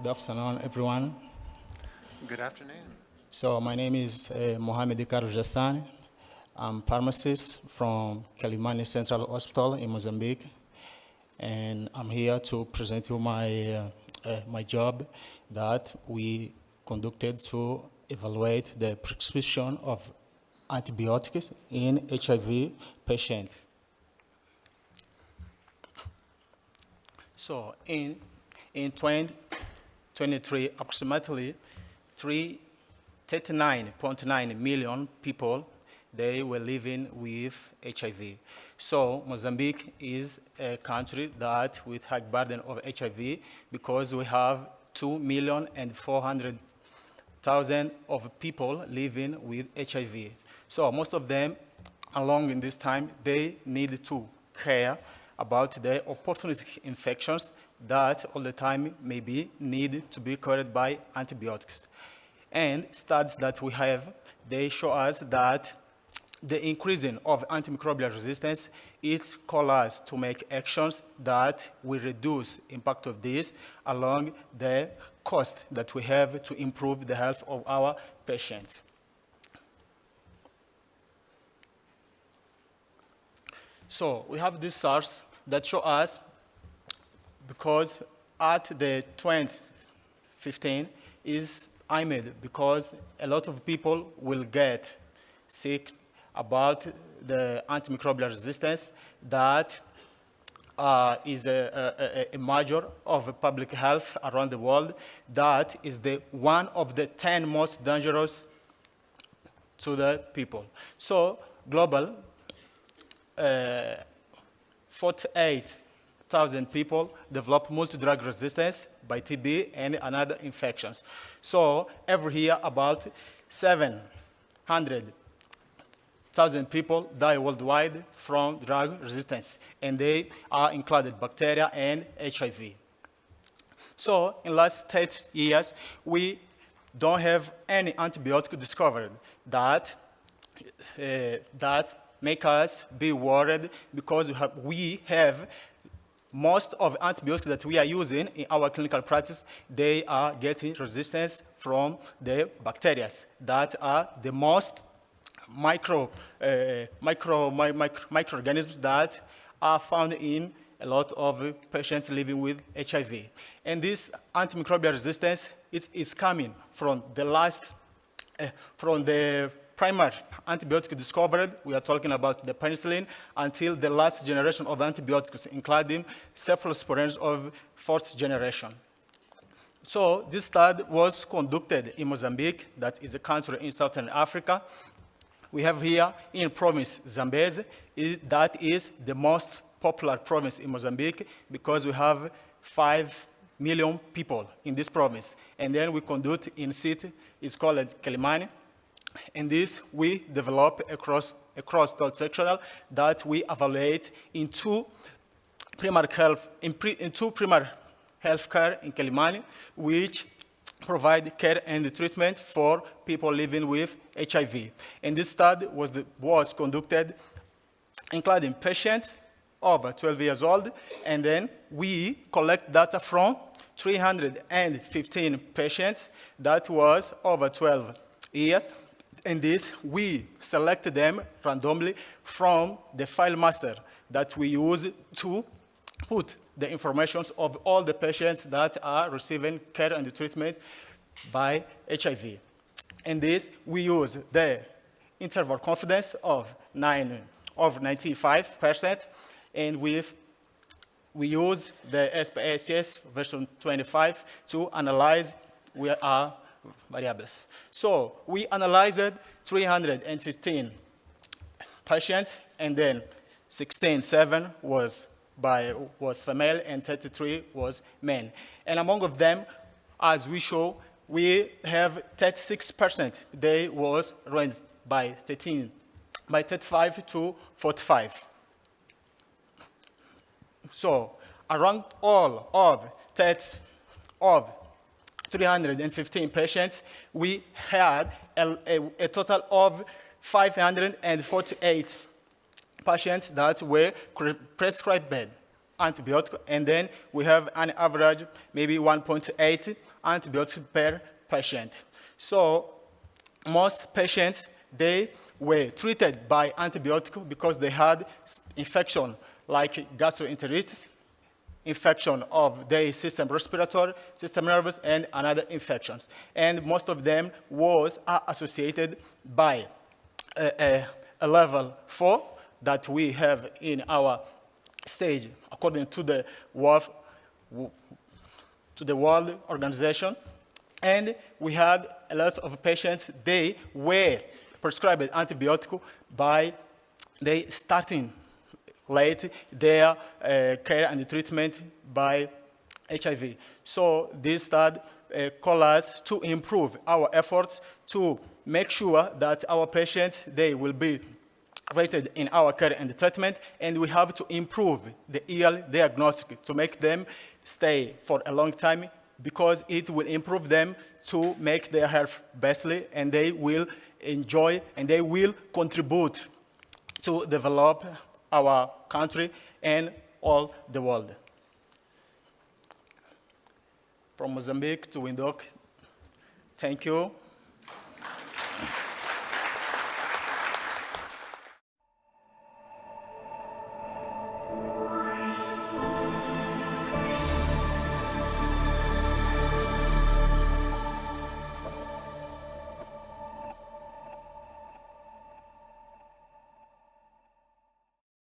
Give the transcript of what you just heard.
Good afternoon, everyone. Good afternoon. So my name is Muhamed Assane. I'm a pharmacist from Quelimane Central Hospital in Mozambique, and I'm here to present you my job that we conducted to evaluate the prescription of antibiotics in HIV patients. So in 2023, approximately 39.9 million people, they were living with HIV. So Mozambique is a country that with high burden of HIV because we have 2,400,000 of people living with HIV. So most of them, along in this time, they need to care about the opportunistic infections that all the time maybe need to be cured by antibiotics. And studies that we have, they show us that the increasing of antimicrobial resistance, it calls us to make actions that will reduce impact of this along the cost that we have to improve the health of our patients. So we have these SARS that show us, because at the 2015 is IMED, because a lot of people will get sick about the antimicrobial resistance that is a measure of public health around the world. That is one of the 10 most dangerous to the people. So global, 48,000 people develop multi-drug resistance by TB and other infections. So every year, about 700,000 people die worldwide from drug resistance, and they are included bacteria and HIV. So in the last 30 years, we don't have any antibiotic discovered that make us be worried, because we have most of antibiotics that we are using in our clinical practice, they are getting resistance from the bacteria that are the most microorganisms that are found in a lot of patients living with HIV. And this antimicrobial resistance, it is coming from the primary antibiotic discovered. We are talking about the penicillin, until the last generation of antibiotics, including cephalosporins of fourth generation. So this study was conducted in Mozambique, that is a country in Southern Africa. We have here in province Zambezi, that is the most popular province in Mozambique, because we have 5 million people in this province. And then we conduct in city, it's called Quelimane. And this we develop across sectional that we evaluate in two primary health care in Quelimane, which provide care and treatment for people living with HIV. And this study was conducted including patients over 12 years old, and then we collect data from 315 patients that was over 12 years. And this, we selected them randomly from the file master that we use to put the information of all the patients that are receiving care and treatment by HIV. And this, we use the interval confidence of 95%, and we use the SPSS version 25 to analyze our variables. So we analyzed 315 patients, and then 7 was female and 33 was men. And among of them, as we show, we have 36%. They was ranged by 35 to 45. So around all of 315 patients, we had a total of 548 patients that were prescribed bed. antibiotic, and then we have an average maybe 1.8 antibiotics per patient. So most patients, they were treated by antibiotic because they had infection like gastroenteritis, infection of the system respiratory, system nervous, and another infections. And most of them was associated by a level 4 that we have in our stage according to the World Organization. And we had a lot of patients, they were prescribed antibiotic by they starting late their care and treatment by HIV. So this study called us to improve our efforts to make sure that our patients, they will be rated in our care and treatment, and we have to improve the early diagnostic to make them stay for a long time, because it will improve them to make their health bestly, and they will enjoy and they will contribute to develop our country and all the world. From Mozambique to Windhoek, thank you.